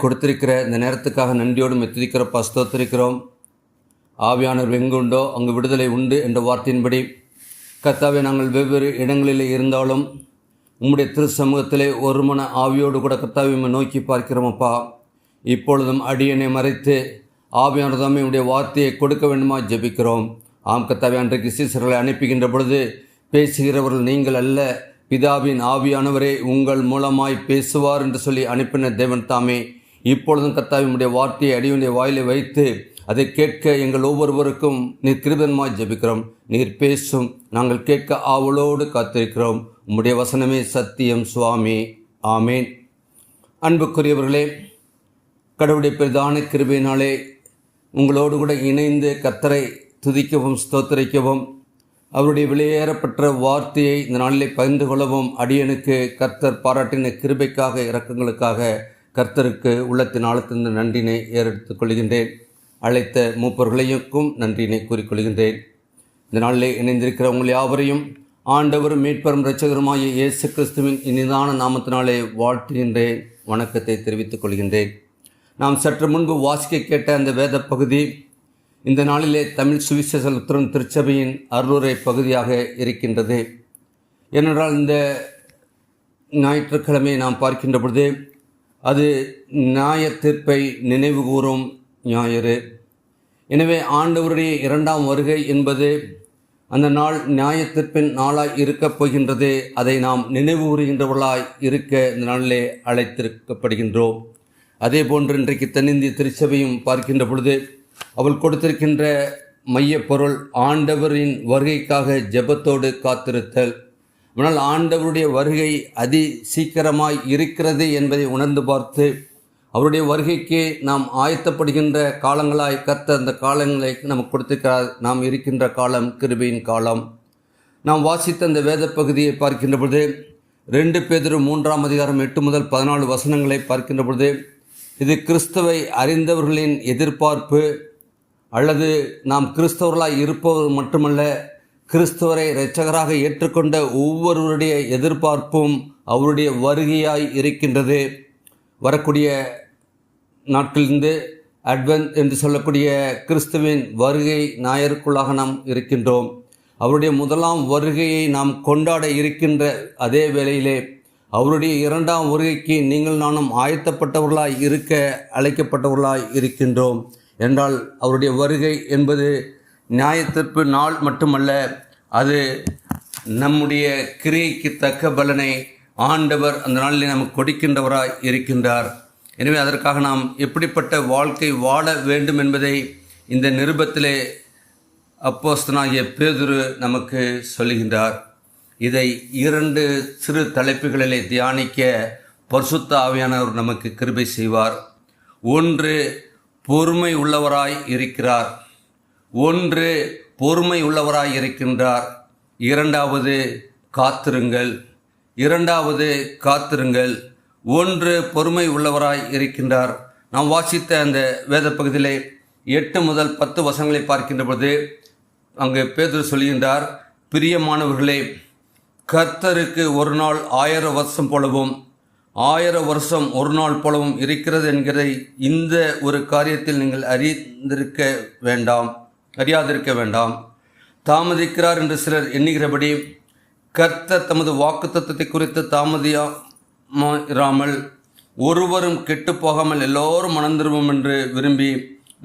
கொடுத்திருக்கிற இந்த நேரத்துக்காக நன்றியோடு மெத்திருக்கிறப்பா, ஸ்தோத்திரிக்கிறோம். ஆவியானவர் எங்குண்டோ அங்கு விடுதலை உண்டு என்ற வார்த்தையின்படி கர்த்தாவே, நாங்கள் வெவ்வேறு இடங்களில் இருந்தாலும் உம்முடைய திரு சமூகத்திலே ஒரு மன ஆவியோடு கூட கர்த்தாவை நோக்கி பார்க்கிறோமப்பா. இப்பொழுதும் அடியனை மறைத்து ஆவியானவர் தாமே உடைய வார்த்தையை கொடுக்க வேண்டுமா ஜெபிக்கிறோம். ஆம் கர்த்தாவே, அன்றைக்கு சீசர்களை அனுப்புகின்ற பொழுது பேசுகிறவர்கள் நீங்கள் அல்ல, பிதாவின் ஆவியானவரே உங்கள் மூலமாய் பேசுவார் என்று சொல்லி அனுப்பின தேவன் தாமே. இப்பொழுதும் கர்த்தாவே, உம்முடைய வார்த்தையை அடியுடைய வாயிலை வைத்து அதை கேட்க எங்கள் ஒவ்வொருவருக்கும் நீர் கிருபையாய் ஜெபிக்கிறோம். நீர் பேசும், நாங்கள் கேட்க ஆவலோடு காத்திருக்கிறோம். உம்முடைய வசனமே சத்தியம் சுவாமி. ஆமேன். அன்புக்குரியவர்களே, கடவுளுடைய பிரதான கிருபையினாலே உங்களோடு கூட இணைந்து கர்த்தரை துதிக்கவும் ஸ்தோத்திரிக்கவும் அவருடைய வெளியேறப்பட்ட வார்த்தையை இந்த நாளிலே பகிர்ந்து கொள்ளவும் அடியனுக்கு கர்த்தர் பாராட்டின கிருபைக்காக இரக்கங்களுக்காக கர்த்தருக்கு உள்ளத்தின் ஆழத்திலிருந்து நன்றினை ஏறெடுத்துக் கொள்கின்றேன். அழைத்த மூப்பர்களையும் நன்றினை கூறிக்கொள்கின்றேன். இந்த நாளிலே இணைந்திருக்கிற உங்கள் யாவரையும் ஆண்டவரும் மீட்பரும் இரட்சகருமாகிய இயேசு கிறிஸ்துவின் இனிதான நாமத்தினாலே வாழ்த்துகின்றேன், வணக்கத்தை தெரிவித்துக் கொள்கின்றேன். நாம் சற்று முன்பு வாசிக்க கேட்ட அந்த வேத பகுதி இந்த நாளிலே தமிழ் சுவிசேஷ லுத்தரன் திருச்சபையின் அருளுரை பகுதியாக இருக்கின்றது. ஏனென்றால் இந்த ஞாயிற்றுக்கிழமை நாம் பார்க்கின்ற பொழுது அது நியாய தீர்ப்பை நினைவு கூறும் ஞாயிறு. எனவே ஆண்டவருடைய இரண்டாம் வருகை என்பது அந்த நாள் நியாய தீர்ப்பின் நாளாய் இருக்கப் போகின்றது. அதை நாம் நினைவு கூறுகின்றவர்களாய் இருக்க இந்த நாளிலே அழைத்திருக்கப்படுகின்றோம். அதே போன்று இன்றைக்கு தென்னிந்திய திருச்சபையும் பார்க்கின்ற பொழுது அவள் கொடுத்திருக்கின்ற மைய பொருள் ஆண்டவரின் வருகைக்காக ஜெபத்தோடு காத்திருத்தல். ஆனால் ஆண்டவருடைய வருகை அதி சீக்கிரமாய் இருக்கிறது என்பதை உணர்ந்து பார்த்து அவருடைய வருகைக்கு நாம் ஆயத்தப்படுகின்ற காலங்களாய் கர்த்தர் அந்த காலங்களை நமக்கு கொடுத்திருக்கிறார். நாம் இருக்கின்ற காலம் கிருபையின் காலம். நாம் வாசித்த அந்த வேத பகுதியை பார்க்கின்ற பொழுது 2 பேதுரு 3ஆம் அதிகாரம் 8 முதல் 14 வசனங்களை பார்க்கின்ற பொழுது இது கிறிஸ்துவை அறிந்தவர்களின் எதிர்பார்ப்பு, அல்லது நாம் கிறிஸ்தவர்களாய் இருப்பவர் மட்டுமல்ல, கிறிஸ்தவரை இரட்சகராக ஏற்றுக்கொண்ட ஒவ்வொருவருடைய எதிர்பார்ப்பும் அவருடைய வருகையாய் இருக்கின்றது. வரக்கூடிய நாட்களிலிருந்து அட்வென்ட் என்று சொல்லக்கூடிய கிறிஸ்துவின் வருகை ஞாயிறுக்குள்ளாக நாம் இருக்கின்றோம். அவருடைய முதலாம் வருகையை நாம் கொண்டாட இருக்கின்ற அதே வேளையிலே அவருடைய இரண்டாம் வருகைக்கு நீங்கள் நானும் ஆயத்தப்பட்டவர்களாய் இருக்க அழைக்கப்பட்டவர்களாய் இருக்கின்றோம். என்றால் அவருடைய வருகை என்பது நியாயத்தீர்ப்பு நாள் மட்டுமல்ல, அது நம்முடைய கிரியைக்கு தக்க பலனை ஆண்டவர் அந்த நாளில் நமக்கு கொடுக்கின்றவராய் இருக்கின்றார். எனவே அதற்காக நாம் எப்படிப்பட்ட வாழ்க்கை வாழ வேண்டும் என்பதை இந்த நிருபத்திலே அப்போஸ்தலனாகிய பேதுரு நமக்கு சொல்லுகின்றார். இதை 2 சிறு தலைப்புகளிலே தியானிக்க பரிசுத்த ஆவியானவர் நமக்கு கிருபை செய்வார். 1, பொறுமை உள்ளவராய் இருக்கிறார். 1, பொறுமை உள்ளவராய் இருக்கின்றார். 2வது காத்திருங்கள். 2வது காத்திருங்கள். 1 பொறுமை உள்ளவராய் இருக்கின்றார். நாம் வாசித்த அந்த வேத பகுதியிலே 8 முதல் 10 வசனங்களை பார்க்கின்ற பொழுது அங்கு பேதுரு சொல்கின்றார், பிரியமானவர்களே, கர்த்தருக்கு ஒரு நாள் 1000 வருஷம் போலவும் 1000 வருஷம் ஒரு நாள் போலவும் இருக்கிறது என்கிறதை இந்த ஒரு காரியத்தில் நீங்கள் அறியாதிருக்க வேண்டாம். தாமதிக்கிறார் என்று சிலர் எண்ணுகிறபடி கர்த்தர் தமது வாக்குத்தத்தத்தை குறித்து தாமதியாமல் ஒருவரும் கெட்டு போகாமல் எல்லோரும் மனந்திருவோம் என்று விரும்பி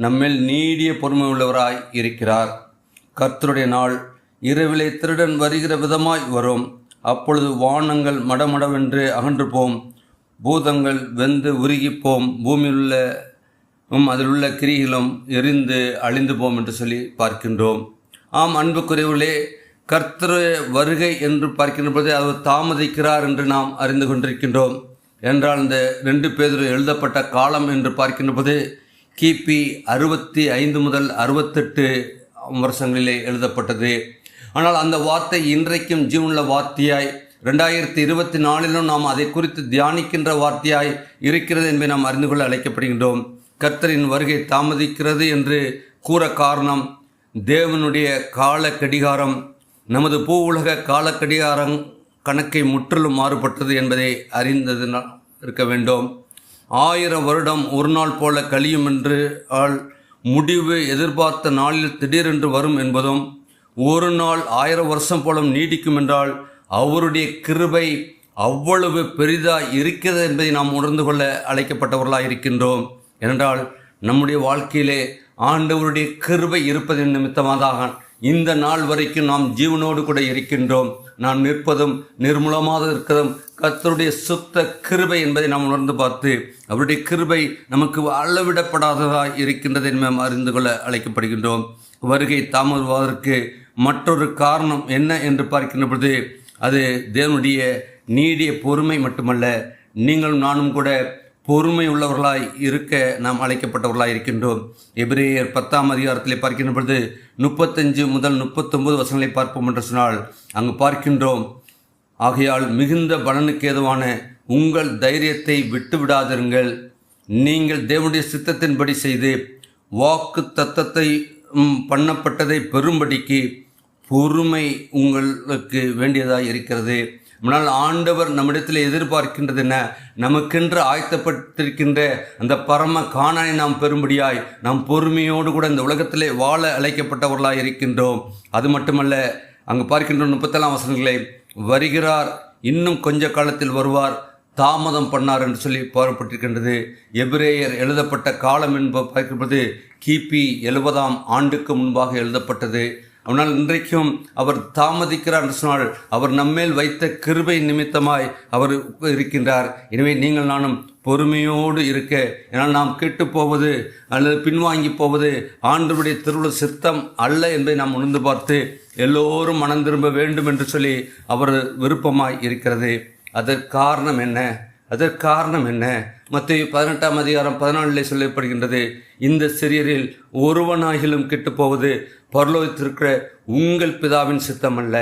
நம்மேல் நீடிய பொறுமை உள்ளவராய் இருக்கிறார். கர்த்தருடைய நாள் இரவிலே திருடன் வருகிற விதமாய் வரும். அப்பொழுது வானங்கள் மடமடவென்று அகன்று போம், பூதங்கள் வெந்து உருகிப்போம், பூமியிலுள்ள அதிலுள்ள கிரிகளும் எரிந்து அழிந்து போம் என்று சொல்லி பார்க்கின்றோம். ஆம் அன்புக்குரியவர்களே, கர்த்தர் வருகை என்று பார்க்கின்ற பொழுது அவர் தாமதிக்கிறார் என்று நாம் அறிந்து கொண்டிருக்கின்றோம். என்றால் இந்த 2 பேதுரு எழுதப்பட்ட காலம் என்று பார்க்கின்ற போது கிபி 65 முதல் 68 வருஷங்களிலே எழுதப்பட்டது. ஆனால் அந்த வார்த்தை இன்றைக்கும் ஜீவனுள்ள வார்த்தையாய் 2024 நாம் அதை குறித்து தியானிக்கின்ற வார்த்தையாய் இருக்கிறது என்பதை நாம் அறிந்து கொள்ள அழைக்கப்படுகின்றோம். கர்த்தரின் வருகை தாமதிக்கிறது என்று கூற காரணம் தேவனுடைய கால கடிகாரம் நமது பூ உலக கால கடிகாரம் கணக்கை முற்றிலும் மாறுபட்டது என்பதை அறிந்தது இருக்க வேண்டும். 1000 வருடம் ஒரு நாள் போல கழியும் என்று முடிவு எதிர்பார்த்த நாளில் திடீரென்று வரும் என்பதும், ஒரு நாள் 1000 வருஷம் போல நீடிக்கும் என்றால் அவருடைய கிருபை அவ்வளவு பெரிதாய் இருக்கிறது என்பதை நாம் உணர்ந்து கொள்ள அழைக்கப்பட்டவர்களாக இருக்கின்றோம். ஏனென்றால் நம்முடைய வாழ்க்கையிலே ஆண்டவருடைய கிருபை இருப்பதன் நிமித்தமாக இந்த நாள் வரைக்கும் நாம் ஜீவனோடு கூட இருக்கின்றோம். நாம் நிற்பதும் நிர்மூலமாக இருக்கிறதும் கர்த்தருடைய சுத்த கிருபை என்பதை நாம் உணர்ந்து பார்த்து அவருடைய கிருபை நமக்கு அளவிடப்படாததாக இருக்கின்றதை நாம் அறிந்து கொள்ள அழைக்கப்படுகின்றோம். வருகை தாமதமாவதற்கு மற்றொரு காரணம் என்ன என்று பார்க்கின்ற பொழுது அது தேவனுடைய நீடிய பொறுமை மட்டுமல்ல, நீங்களும் நானும் கூட பொறுமை உள்ளவர்களாய் இருக்க நாம் அழைக்கப்பட்டவர்களாய் இருக்கின்றோம். எபிரேயர் 10ஆம் அதிகாரத்திலே பார்க்கின்ற பொழுது 35 முதல் 39 வசனங்களை பார்ப்போம் என்று சொன்னால் அங்கு பார்க்கின்றோம், ஆகையால் மிகுந்த பலனுக்கு ஏதுவான உங்கள் தைரியத்தை விட்டுவிடாதிருங்கள். நீங்கள் தேவனுடைய சித்தத்தின்படி செய்து வாக்கு தத்தத்தை பண்ணப்பட்டதை பெறும்படிக்கு பொறுமை உங்களுக்கு வேண்டியதாக இருக்கிறது. ஆனால் ஆண்டவர் நம்மிடத்தில் எதிர்பார்க்கின்றது என்ன? நமக்கென்று ஆயத்தப்பட்டிருக்கின்ற அந்த பரம காணானை நாம் பெறும்படியாய் நாம் பொறுமையோடு கூட இந்த உலகத்திலே வாழ அழைக்கப்பட்டவர்களாக இருக்கின்றோம். அது மட்டுமல்ல, அங்கு பார்க்கின்ற 37ஆம் வசனங்களை, வருகிறார், இன்னும் கொஞ்ச காலத்தில் வருவார், தாமதம் பண்ணார் என்று சொல்லி பாடப்பட்டிருக்கின்றது. எபிரேயர் எழுதப்பட்ட காலம் என்பது பார்க்கும்போது கிபி 70ஆம் ஆண்டுக்கு முன்பாக எழுதப்பட்டது. ஆனால் இன்றைக்கும் அவர் தாமதிக்கிறார் என்று சொன்னால் அவர் நம்மேல் வைத்த கிருபை நிமித்தமாய் அவர் இருக்கின்றார். எனவே நீங்கள் நானும் பொறுமையோடு இருக்க, ஏன்னால் நாம் கெட்டு போவது அல்லது பின்வாங்கி போவது ஆண்டவருடைய திருவுள்ள சித்தம் அல்ல என்பதை நாம் உணர்ந்து பார்த்து எல்லோரும் மனம் திரும்ப வேண்டும் என்று சொல்லி அவர் விருப்பமாய் இருக்கிறது. அதற்கு காரணம் என்ன? மத்தேயு 18ஆம் அதிகாரம் 14 சொல்லப்படுகின்றது, இந்த சிறியரில் ஒருவனாகிலும் கெட்டு போவது பரலோகத்திற்கிற உங்கள் பிதாவின் சித்தமல்ல.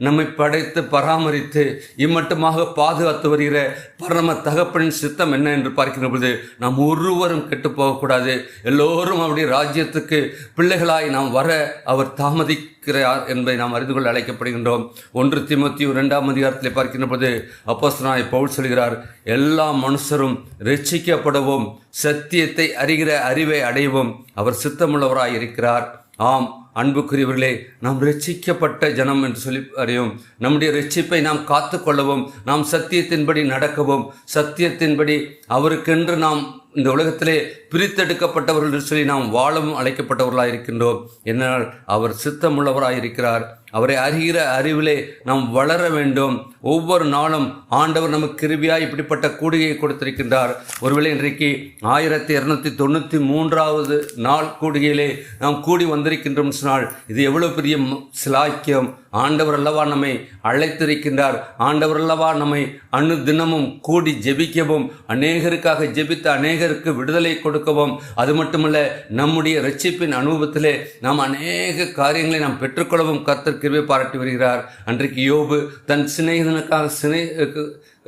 நம்மை படைத்து பராமரித்து இம்மட்டுமாக பாதுகாத்து வருகிற பரம தகப்பனின் சித்தம் என்ன என்று பார்க்கின்ற பொழுது நாம் ஒருவரும் கெட்டு போகக்கூடாது. எல்லோரும் அவருடைய ராஜ்யத்துக்கு பிள்ளைகளாய் நாம் வர அவர் தாமதிக்கிறார் என்பதை நாம் அறிந்து கொள்ள அழைக்கப்படுகின்றோம். 1 தீமோத்தேயு 2ஆம் அதிகாரத்தில் பார்க்கின்ற பொழுது அப்போஸ்தலனாகிய பவுல் சொல்கிறார், எல்லா மனுஷரும் ரட்சிக்கப்படவும் சத்தியத்தை அறிகிற அறிவை அடையவும் அவர் சித்தமுள்ளவராய் இருக்கிறார். ஆம் அன்புக்குரியவர்களே, நாம் ரட்சிக்கப்பட்ட ஜனம் என்று சொல்லி அறியும். நம்முடைய ரட்சிப்பை நாம் காத்து கொள்ளவும், நாம் சத்தியத்தின்படி நடக்கவும், சத்தியத்தின்படி அவருக்கென்று நாம் இந்த உலகத்திலே பிரித்தெடுக்கப்பட்டவர்கள் என்று சொல்லி நாம் வாழவும் அழைக்கப்பட்டவர்களாக இருக்கின்றோம். என்னால் அவர் சித்தமுள்ளவராக இருக்கிறார். அவரை அறிகிற அறிவிலே நாம் வளர வேண்டும். ஒவ்வொரு நாளும் ஆண்டவர் நமக்கு கிருபையாய் இப்படிப்பட்ட கூடுகையை கொடுத்திருக்கின்றார். ஒருவேளை இன்றைக்கு 1293வது நாள் கூடுகையிலே நாம் கூடி வந்திருக்கின்றோம் சொன்னால் இது எவ்வளவு பெரிய சிலாக்கியம். ஆண்டவர் அல்லவா நம்மை அழைத்திருக்கின்றார். ஆண்டவர் அல்லவா நம்மை அணு தினமும் கூடி ஜெபிக்கவும், அநேகருக்காக ஜெபித்து அநேகருக்கு விடுதலை கொடுக்கவும், அது மட்டுமல்ல நம்முடைய ரட்சிப்பின் அனுபவத்திலே நாம் அநேக காரியங்களை நாம் பெற்றுக்கொள்ளவும் கர்த்தர் கிருபை பாராட்டி வருகிறார். அன்றைக்கு யோபு தன் சிநேகிதனுக்காக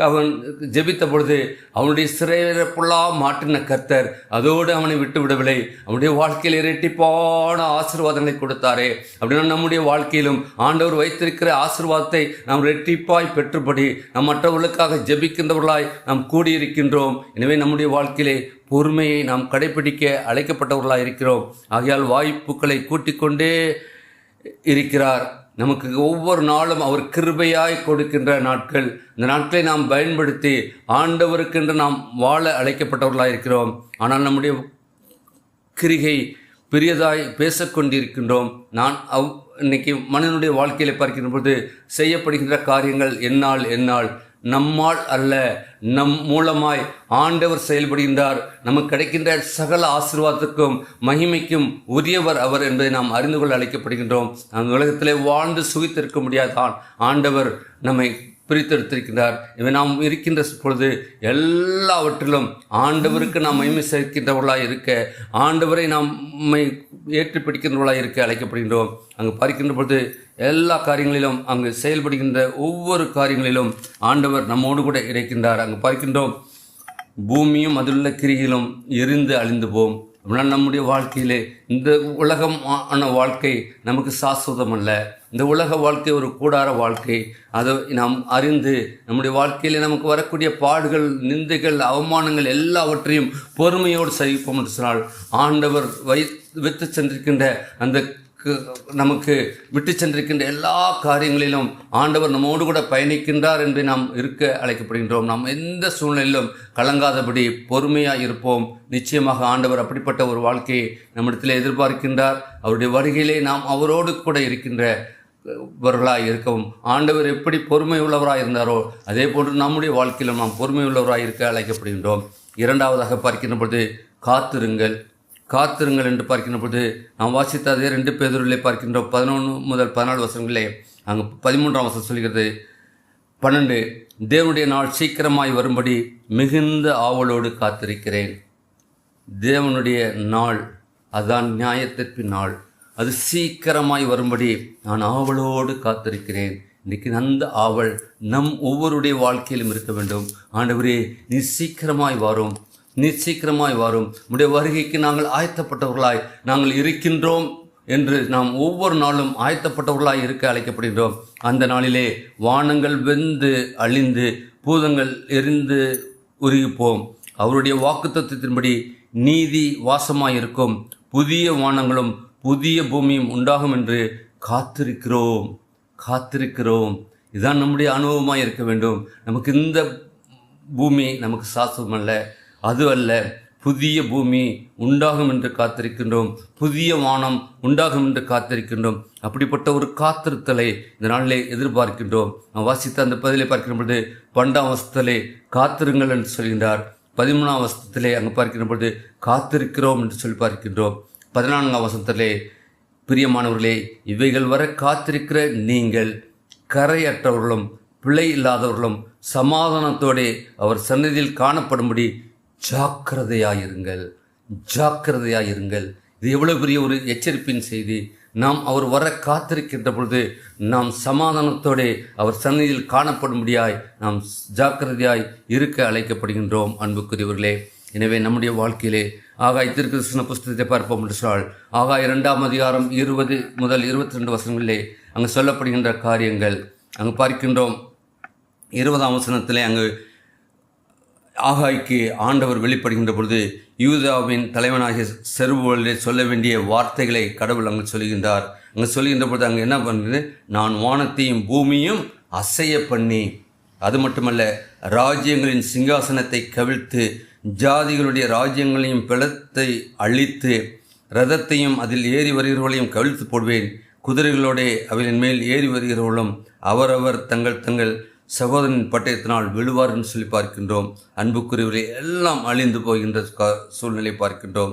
அவன் ஜெபித்த பொழுது அவனுடைய சிறையிறப்புள்ளா மாற்றின கர்த்தர் அதோடு அவனை விட்டு விடவில்லை. அவனுடைய வாழ்க்கையில் இரட்டிப்பான ஆசீர்வாதங்களை கொடுத்தாரே. அப்படின்னா நம்முடைய வாழ்க்கையிலும் ஆண்டவர் வைத்திருக்கிற ஆசீர்வாதத்தை நாம் இரட்டிப்பாய் பெற்றுபடி நாம் மற்றவர்களுக்காக ஜெபிக்கின்றவர்களாய் நாம் கூடியிருக்கின்றோம். எனவே நம்முடைய வாழ்க்கையிலே பொறுமையை நாம் கடைபிடிக்க அழைக்கப்பட்டவர்களாக இருக்கிறோம். ஆகையால் வாய்ப்புகளை கூட்டிக் கொண்டே இருக்கிறார். நமக்கு ஒவ்வொரு நாளும் அவர் கிருபையாய் கொடுக்கின்ற நாட்கள். இந்த நாட்களை நாம் பயன்படுத்தி ஆண்டவருக்கென்று நாம் வாழ அழைக்கப்பட்டவர்களாக இருக்கிறோம். ஆனால் நம்முடைய கிரிகை பெரியதாய் பேசிக்கொண்டிருக்கின்றோம். இன்னைக்கு மனிதனுடைய வாழ்க்கையில பார்க்கின்ற பொழுது செய்யப்படுகின்ற காரியங்கள் என்னால் நம்மால் அல்ல, நம் மூலமாய் ஆண்டவர் செயல்படுகின்றார். நமக்கு கிடைக்கின்ற சகல ஆசீர்வாதத்துக்கும் மகிமைக்கும் உரியவர் அவர் என்பதை நாம் அறிந்து கொள்ள அழைக்கப்படுகின்றோம். அந்த உலகத்திலே வாழ்ந்து சுகித்திருக்க முடியாதான் ஆண்டவர் நம்மை பிரித்தெடுத்திருக்கின்றார். இவை நாம் இருக்கின்ற பொழுது எல்லாவற்றிலும் ஆண்டவருக்கு நாம் மகிமை சேர்க்கின்றவர்களாக இருக்க, ஆண்டவரை நம்மை ஏற்றி பிடிக்கின்றவர்களாக இருக்க அழைக்கப்படுகின்றோம். அங்கு பார்க்கின்ற பொழுது எல்லா காரியங்களிலும் அங்கு செயல்படுகின்ற ஒவ்வொரு காரியங்களிலும் ஆண்டவர் நம்மோடு கூட இருக்கின்றார். அங்கு பார்க்கின்றோம், பூமியும் அதிலுள்ள கிரிகளும் எரிந்து அழிந்து போம், அப்படின்னா நம்முடைய வாழ்க்கையிலே இந்த உலகம் ஆன வாழ்க்கை நமக்கு சாஸ்வதம் அல்ல. இந்த உலக வாழ்க்கை ஒரு கூடார வாழ்க்கை. அதை நாம் அறிந்து நம்முடைய வாழ்க்கையில் நமக்கு வரக்கூடிய பாடுகள், நிந்தைகள், அவமானங்கள் எல்லாவற்றையும் பொறுமையோடு சகிப்போம் என்று சொன்னால் ஆண்டவர் வைத்து சென்றிருக்கின்ற அந்த நமக்கு விட்டு சென்றிருக்கின்ற எல்லா காரியங்களிலும் ஆண்டவர் நம்மோடு கூட பயணிக்கின்றார் என்று நாம் இருக்க அழைக்கப்படுகின்றோம். நாம் எந்த சூழ்நிலையிலும் கலங்காதபடி பொறுமையாக இருப்போம். நிச்சயமாக ஆண்டவர் அப்படிப்பட்ட ஒரு வாழ்க்கையை நம்மிடத்தில் எதிர்பார்க்கின்றார். அவருடைய வருகையிலே நாம் அவரோடு கூட இருக்கின்றவர்களாக இருக்கவும், ஆண்டவர் எப்படி பொறுமை உள்ளவராக இருந்தாரோ அதே போன்று நம்முடைய வாழ்க்கையிலும் நாம் பொறுமை உள்ளவராக இருக்க அழைக்கப்படுகின்றோம். இரண்டாவதாக பார்க்கின்ற பொழுது காத்திருங்கள் என்று பார்க்கின்ற பொழுது நாம் வாசித்த அதே 2 பேதுருவிலே பார்க்கின்றோம். 11 முதல் 14 வசனங்களே அங்கு 13ஆம் வசனம் சொல்கிறது. 12 தேவனுடைய நாள் சீக்கிரமாய் வரும்படி மிகுந்த ஆவலோடு காத்திருக்கிறேன். தேவனுடைய நாள், அதுதான் நியாயத்திற்பின் நாள், அது சீக்கிரமாய் வரும்படி நான் ஆவலோடு காத்திருக்கிறேன். இன்றைக்கு அந்த ஆவல் நம் ஒவ்வொருடைய வாழ்க்கையிலும் இருக்க வேண்டும். ஆண்டவரே, நீ சீக்கிரமாய் வாரும், உடைய வருகைக்கு நாங்கள் ஆயத்தப்பட்டவர்களாய் நாங்கள் இருக்கின்றோம் என்று நாம் ஒவ்வொரு நாளும் ஆயத்தப்பட்டவர்களாய் இருக்க அழைக்கப்படுகின்றோம். அந்த நாளிலே வானங்கள் வெந்து அழிந்து பூதங்கள் எரிந்து உருகிப்போம். அவருடைய வாக்குத்தத்தத்தின்படி நீதி வாசமாயிருக்கும், புதிய வானங்களும் புதிய பூமியும் உண்டாகும் என்று காத்திருக்கிறோம். இதுதான் நம்முடைய அனுபவமாக இருக்க வேண்டும். நமக்கு இந்த பூமி நமக்கு சாஸ்வதம் அல்ல, அது அல்ல. புதிய பூமி உண்டாகும் என்று காத்திருக்கின்றோம், புதிய வானம் உண்டாகும் என்று காத்திருக்கின்றோம். அப்படிப்பட்ட ஒரு காத்திருத்தலை இந்த நாளிலே எதிர்பார்க்கின்றோம். நான் வாசித்த அந்த பதிலை பார்க்கின்ற பொழுது 12ஆம் வசனத்திலே காத்திருங்கள் என்று சொல்கின்றார். 13ஆம் வசனத்திலே அங்கு பார்க்கின்ற பொழுது காத்திருக்கிறோம் என்று சொல்லி பார்க்கின்றோம். 14ஆம் வசனத்திலே பிரியமானவர்களே, இவைகள் வர காத்திருக்கிற நீங்கள் கரையற்றவர்களும் பிழை இல்லாதவர்களும் சமாதானத்தோடு அவர் சந்நிதியில் காணப்படும்படி ஜாக்கிரதையாயிருங்கள். இது எவ்வளவு பெரிய ஒரு எச்சரிப்பின் செய்தி. நாம் அவர் வர காத்திருக்கின்ற பொழுது நாம் சமாதானத்தோடு அவர் சந்நிதியில் காணப்படும்படியாய் நாம் ஜாக்கிரதையாய் இருக்க அழைக்கப்படுகின்றோம். அன்புக்குரியவர்களே, எனவே நம்முடைய வாழ்க்கையிலே ஆகாய் திருக்கிருஷ்ண புஸ்தகத்தை பார்ப்போம் என்று சொன்னால் ஆகாய் 2ஆம் அதிகாரம் 20 முதல் 22 வசனங்களிலே அங்கு சொல்லப்படுகின்ற காரியங்கள் அங்கு பார்க்கின்றோம். 20ஆம் வசனத்திலே அங்கு ஆகாய்க்கு ஆண்டவர் வெளிப்படுகின்ற பொழுது யூதாவின் தலைவனாகிய செருபவேலிலே சொல்ல வேண்டிய வார்த்தைகளை கடவுள் அங்கு சொல்கின்றார். அங்கு சொல்கின்ற பொழுது அங்கு என்ன பண்ணுறது, நான் வானத்தையும் பூமியும் அசைய பண்ணி, அது மட்டுமல்ல ராஜ்யங்களின் சிங்காசனத்தை கவிழ்த்து ஜாதிகளுடைய ராஜ்யங்களையும் பிளத்தை அழித்து இரதத்தையும் அதில் ஏறி வருகிறவர்களையும் கவிழ்த்து போடுவேன். குதிரைகளோட அவைகளின் மேல் ஏறி வருகிறவர்களும் அவரவர் தங்கள் சகோதரனின் பட்டயத்தினால் விழுவார் என்று சொல்லி பார்க்கின்றோம். அன்புக்குரியவரை எல்லாம் அழிந்து போகின்ற சூழ்நிலை பார்க்கின்றோம்.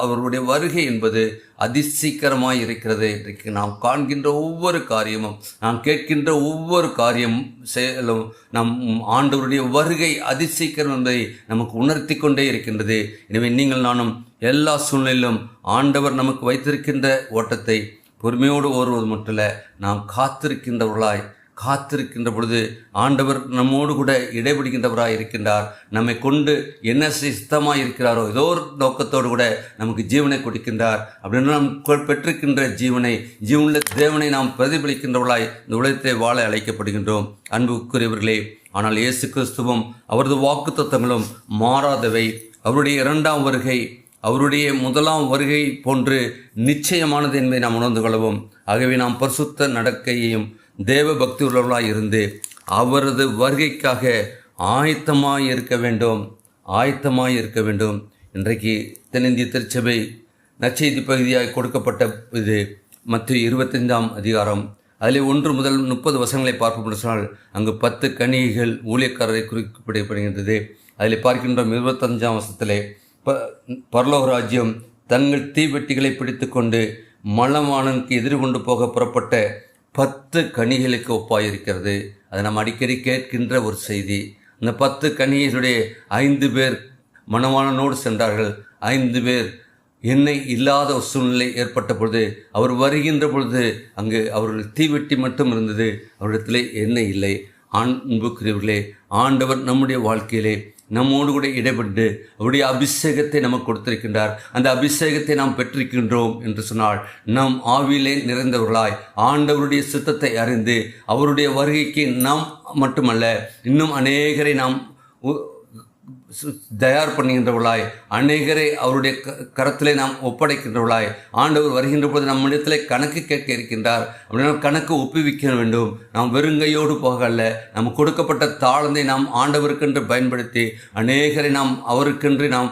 அவருடைய வருகை என்பது அதிசீக்கிரமாய் இருக்கிறது. இன்றைக்கு நாம் காண்கின்ற ஒவ்வொரு காரியமும், நாம் கேட்கின்ற ஒவ்வொரு காரியமும் செயலும் நம் ஆண்டவருடைய வருகை அதிசீக்கிரம் என்பதை நமக்கு உணர்த்தி கொண்டே இருக்கின்றது. எனவே நீங்கள் நானும் எல்லா சூழ்நிலையிலும் ஆண்டவர் நமக்கு வைத்திருக்கின்ற ஓட்டத்தை பொறுமையோடு ஓடுவது மட்டுமல்ல, நாம் காத்திருக்கின்ற பொழுது ஆண்டவர் நம்மோடு கூட இடைபிடிக்கின்றவராக இருக்கின்றார். நம்மை கொண்டு என்ன சித்தமாக இருக்கிறாரோ ஏதோ ஒரு நோக்கத்தோடு கூட நமக்கு ஜீவனை கொடுக்கின்றார். அப்படின்னு நாம் பெற்றிருக்கின்ற ஜீவனுள்ள தேவனை நாம் பிரதிபலிக்கின்றவர்களாய் இந்த உலகத்தை வாழ அழைக்கப்படுகின்றோம். அன்புக்குரியவர்களே, ஆனால் இயேசு கிறிஸ்துவும் அவரது வாக்குத்தத்தங்களும் மாறாதவை. அவருடைய 2ஆம் வருகை அவருடைய 1ஆம் வருகை போன்று நிச்சயமானது என்பதை நாம் உணர்ந்து கொள்ளவும். ஆகவே நாம் பரிசுத்த நடக்கையையும் தேவ பக்தி உள்ளவர்களாய் இருந்து அவரது வருகைக்காக ஆயத்தமாய் இருக்க வேண்டும். இன்றைக்கு தென்னிந்திய திருச்சபை நற்செய்தி பகுதியாக கொடுக்கப்பட்ட இது மத்திய 25ஆம் அதிகாரம், அதில் 1 முதல் 30 வசனங்களை பார்க்க சொன்னால் அங்கு 10 கன்னிகைகள் ஊழியக்காரரை குறிப்பிடப்படுகின்றது. அதில் பார்க்கின்றோம் 25ஆம் வசனத்திலே பரலோக ராஜ்யம் தங்கள் தீவெட்டிகளை பிடித்து கொண்டு மலவானனுக்கு எதிர்கொண்டு போக புறப்பட்ட 10 கன்னிகைகளுக்கு ஒப்பாயிருக்கிறது. அதை நாம் அடிக்கடி கேட்கின்ற ஒரு செய்தி. அந்த 10 கன்னிகைகளுடைய 5 பேர் மணவாளனோடு சென்றார்கள். 5 பேர் எண்ணெய் இல்லாத ஒரு சூழ்நிலை ஏற்பட்ட பொழுது, அவர் வருகின்ற பொழுது அங்கு அவர்கள் தீவெட்டி மட்டும் இருந்தது, அவரிடத்திலே எண்ணெய் இல்லை. அன்புக்குரியவர்களே, ஆண்டவர் நம்முடைய வாழ்க்கையிலே நம்மோடு கூட இடைப்பட்டு அவருடைய அபிஷேகத்தை நமக்கு கொடுத்திருக்கின்றார். அந்த அபிஷேகத்தை நாம் பெற்றிருக்கின்றோம் என்று சொன்னால் நம் ஆவியிலே நிறைந்தவர்களாய் ஆண்டவருடைய சித்தத்தை அறிந்து அவருடைய வருகைக்கு நாம் மட்டுமல்ல இன்னும் அநேகரை நாம் தயார் பண்ணுகின்றவர்களாய், அநேகரை அவருடைய கரத்திலே நாம் ஒப்படைக்கின்றவர்களாய், ஆண்டவர் வருகின்ற போது நம்மிடத்திலே கணக்கு கேட்க இருக்கின்றார். அப்படின்னா கணக்கு ஒப்புவிக்க வேண்டும். நாம் வெறுங்கையோடு போகல, நமக்கு கொடுக்கப்பட்ட தாளந்தை நாம் ஆண்டவருக்கென்று பயன்படுத்தி அநேகரை நாம் அவருக்கென்று நாம்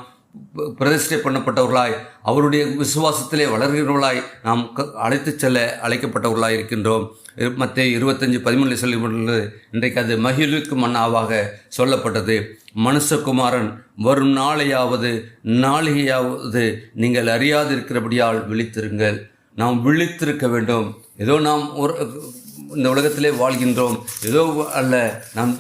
பிரதிஷ்டை பண்ணப்பட்டவர்களாய், அவருடைய விசுவாசத்திலே வளர்கிறவர்களாய் நாம் அழைத்து செல்ல அழைக்கப்பட்டவர்களாய் இருக்கின்றோம். மத்தேயு 25:13 சொல்லப்பட்டுள்ளது. இன்றைக்கு அது மகிழ்வுக்கு மன்னாவாக சொல்லப்பட்டது. மனுஷகுமாரன் வரும் நாளையாவது நீங்கள் அறியாதிருக்கிறபடியால் விழித்திருங்கள். நாம் விழித்திருக்க வேண்டும். ஏதோ நாம் இந்த உலகத்திலே வாழ்கின்றோம், ஏதோ அல்ல, நாம்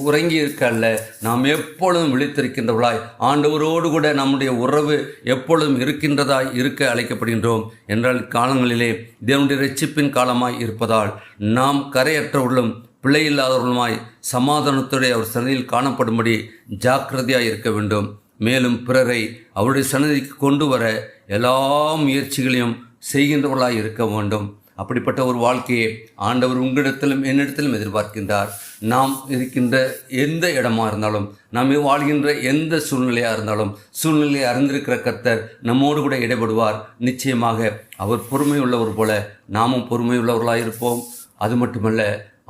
உறங்கி இருக்க அல்ல, நாம் எப்பொழுதும் விழித்திருக்கின்றவர்களாய் ஆண்டவரோடு கூட நம்முடைய உறவு எப்பொழுதும் இருக்க அழைக்கப்படுகின்றோம். என்றால் காலங்களிலே தேவனுடைய இரட்சிப்பின் காலமாய் இருப்பதால் நாம் கரையற்றவர்களும் பிழையில்லாதவர்களுமாய் சமாதானத்துடைய அவர் சன்னதியில் காணப்படும்படி ஜாக்கிரதையாக இருக்க வேண்டும். மேலும் பிறரை அவருடைய சன்னதிக்கு கொண்டு வர எல்லா முயற்சிகளையும் செய்கின்றவர்களாய் இருக்க வேண்டும். அப்படிப்பட்ட ஒரு வாழ்க்கையை ஆண்டவர் உங்களிடத்திலும் என்னிடத்திலும் எதிர்பார்க்கின்றார். நாம் இருக்கின்ற எந்த இடமா இருந்தாலும், நாம் வாழ்கின்ற எந்த சூழ்நிலையாக இருந்தாலும், சூழ்நிலையை அறிந்திருக்கிற கர்த்தர் நம்மோடு கூட இடைபடுவார். நிச்சயமாக அவர் பொறுமை உள்ளவர் போல நாமும் பொறுமை உள்ளவர்களாக இருப்போம். அது மட்டுமல்ல,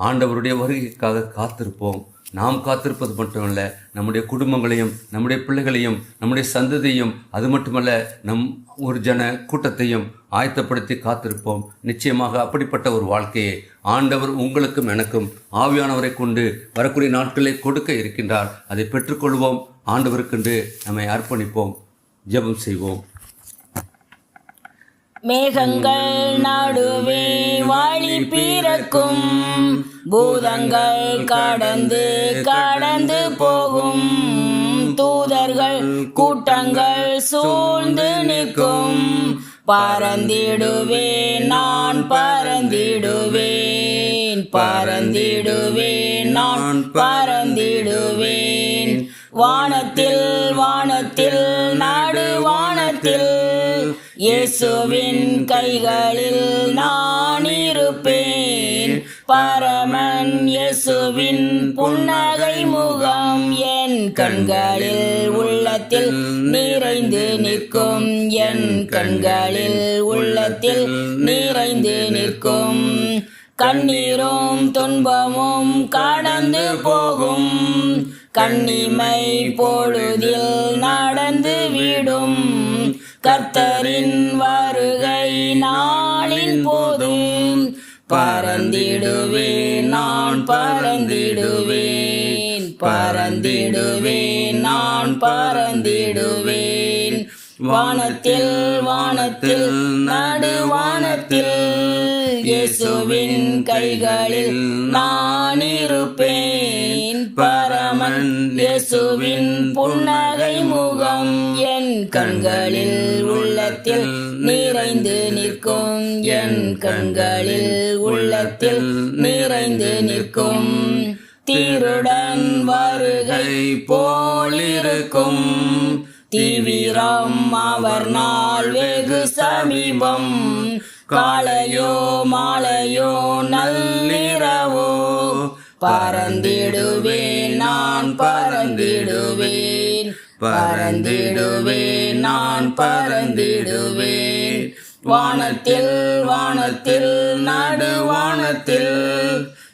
ஆண்டவருடைய வருகைக்காக காத்திருப்போம். நாம் காத்திருப்பது மட்டுமல்ல, நம்முடைய குடும்பங்களையும் நம்முடைய பிள்ளைகளையும் நம்முடைய சந்ததியையும் அது மட்டுமல்ல நம் ஒரு ஜன கூட்டத்தையும் ஆயத்தப்படுத்தி காத்திருப்போம். நிச்சயமாக அப்படிப்பட்ட ஒரு வாழ்க்கையை ஆண்டவர் உங்களுக்கும் எனக்கும் ஆவியானவரை கொண்டு வரக்கூடிய நாட்களை கொடுக்க இருக்கின்றார். அதை பெற்றுக்கொள்வோம். ஆண்டவருக்கென்று நம்மை அர்ப்பணிப்போம். ஜெபம் செய்வோம். மேகங்கள் நடுவே வாழி பிறக்கும், பூதங்கள் கடந்து கடந்து போகும், தூதர்கள் கூட்டங்கள் சூழ்ந்து நிற்கும். பறந்திடுவேன் நான் பறந்திடுவேன், பறந்திடுவேன் நான் பறந்திடுவேன். வானத்தில் வானத்தில் நடுவானத்தில் இயேசுவின் கைகளில் நான் இருப்பேன். பரமன் இயேசுவின் புன்னகை முகம் என் கண்களில் உள்ளத்தில் நிறைந்து நிற்கும், என் கண்களில் உள்ளத்தில் நிறைந்து நிற்கும். கண்ணீரும் துன்பமும் கடந்து போகும், கண்ணிமை பொழுதில் நடந்து விடும். கர்த்தரின் வருகை நாளின் போதும் பறந்திடுவேன் நான் பறந்திடுவேன், பறந்திடுவேன் நான் பறந்திடுவேன். வானத்தில் வானத்தில் நடுவானத்தில் இயேசுவின் கைகளில் நான் இருப்பேன். பரமன் இயேசுவின் புன்னகை முகம் என் கண்களில் உள்ளத்தில் நிறைந்து நிற்கும், என் கண்களில் உள்ளத்தில் நிறைந்து நிற்கும். திருடன் வருகை போலிருக்கும், தீவிரம் அவர் நாள் வெகு சமீபம். காலையோ மாலையோ நள்ளிரவோ பறந்திடுவேன் நான் பறந்திடுவேன், பறந்திடுவேன் நான் பறந்திடுவேன். வானத்தில் வானத்தில் நடுவானத்தில்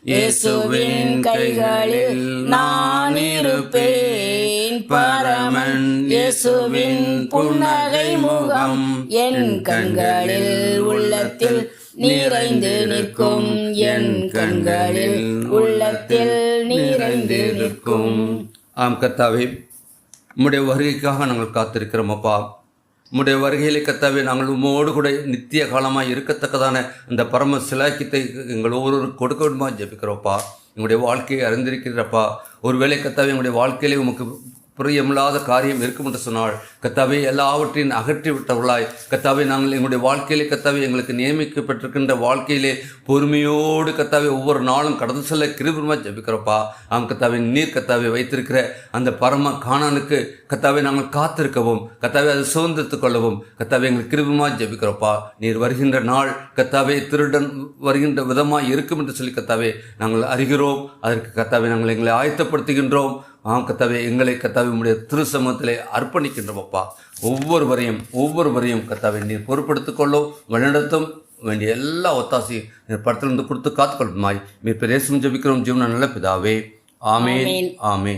இயேசுவின் கைகளில் நான் இருப்பேன். பரமன் இயேசுவின் புன்னகை முகம் என் கண்களில் உள்ளத்தில் நிறைந்து நிற்கும், என் கண்களில் உள்ளத்தில் நிறைந்து நிற்கும். ஆம் கர்த்தாவே, உம்முடைய வருகைக்காக நாங்கள் காத்திருக்கிறோம் அப்பா. உம்முடைய வருகையிலே கர்த்தாவே நாங்கள் உம்மோடு கூட நித்திய காலமாக இருக்கத்தக்கதான அந்த பரம சிலாக்கியத்தை எங்கள் ஒவ்வொருவரும் கொடுக்க வேண்டுமா ஜெபிக்கிறோப்பா. எங்களுடைய வாழ்க்கையை அறிந்திருக்கிறப்பா. ஒருவேளை கர்த்தாவே எங்களுடைய வாழ்க்கையிலே உமக்கு பிரியமில்லாத காரியம் இருக்கும் என்று சொன்னால் கர்த்தாவே எல்லாவற்றையும் அகற்றி விட்டவர்களாய் கர்த்தாவே நாங்கள் எங்களுடைய வாழ்க்கையிலே கர்த்தாவே எங்களுக்கு நியமிக்கப்பட்டிருக்கின்ற வாழ்க்கையிலே பொறுமையோடு கர்த்தாவே ஒவ்வொரு நாளும் கடந்து செல்ல கிருபையாய் ஜெபிக்கிறோப்பா. கர்த்தாவே நீர் கர்த்தாவே வைத்திருக்கிற அந்த பரம கானானுக்கு கர்த்தாவே நாங்கள் காத்திருக்கவும் கர்த்தாவே அதை சுதந்திரத்துக் கொள்ளவும் கர்த்தாவே எங்களுக்கு கிருபையாய் ஜெபிக்கிறோப்பா. நீர் வருகின்ற நாள் கர்த்தாவே திருடன் வருகின்ற விதமாய் இருக்கும் என்று சொல்லி கர்த்தாவே நாங்கள் அறிகிறோம். அதற்கு கர்த்தாவே நாங்கள் எங்களை ஆயத்தப்படுத்துகின்றோம். கர்த்தாவே எங்களை கர்த்தாவே உம்முடைய திரு சமூகத்திலே அர்ப்பணிக்கின்றோம் அப்பா. ஒவ்வொருவரையும் கர்த்தாவே நீர் பொறுப்படுத்திக் கொள்ளும், வழிநடத்தும், வேண்டிய எல்லா ஒத்தாசையும் நீர் படத்திலிருந்து கொடுத்து காத்துக்கொள்ளுமாய் மீர் பேசும் ஜெபிக்கிறோம் ஜீவன நல்ல பிதாவே. ஆமேன். ஆமேன்.